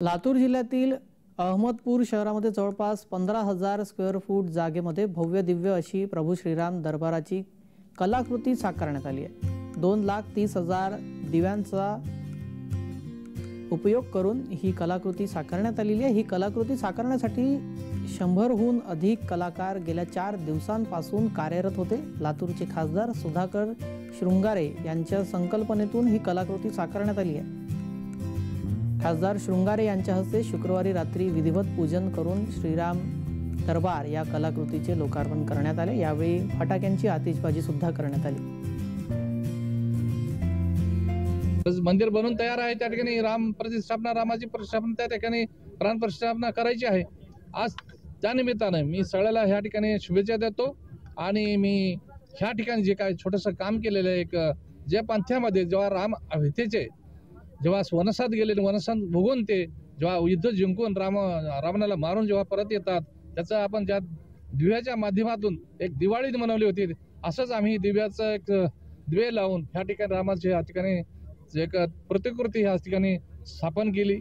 लातूर जिल्ह्यातील अहमदपूर शहरामध्ये जवळपास 15,000 स्क्वेअर फूट जागेमध्ये भव्य दिव्य अशी प्रभू श्रीराम दरबाराची कलाकृती साकारण्यात आली आहे। 2,30,000 दिव्यांचा उपयोग करून ही कलाकृती साकारण्यात आलेली आहे। ही कलाकृती साकारण्यासाठी 100हून अधिक कलाकार गेल्या 4 दिवसांपासून कार्यरत होते। लातूरचे खासदार सुधाकर शृंगारे यांच्या संकल्पनेतून ही कलाकृती साकारण्यात आली आहे। खासदार शृंगारे यांच्या हस्ते शुक्रवारी रात्री विधिवत पूजन करून श्रीराम दरबार या कलाकृतीचे लोकार्पण करण्यात आले। यावेळी फटाक्यांची आतिषबाजी सुद्धा करण्यात आली। मंदिर बनून तयार आहे, त्या ठिकाणी रामाची प्रतिष्ठापना त्या ठिकाणी प्राण प्रतिष्ठापना करायची आहे। आज त्या निमित्ताने मी सगळ्याला ह्या ठिकाणी शुभेच्छा देतो आणि मी ह्या ठिकाणी जे काय छोटंसं काम केलेलं आहे, एक जे पंथ्यामध्ये जेव्हा राम अयोध्येचे जेव्हा वनसात गेलेले, वनसात भोगून ते जेव्हा युद्ध जिंकून रावणाला मारून जेव्हा परत येतात, त्याचं आपण ज्या दिव्याच्या माध्यमातून एक दिवाळी मनवली होती, असंच आम्ही दिव्याचं एक दिवे लावून ह्या ठिकाणी रामाच्या ठिकाणी एक प्रतिकृती ह्या ठिकाणी स्थापन केली।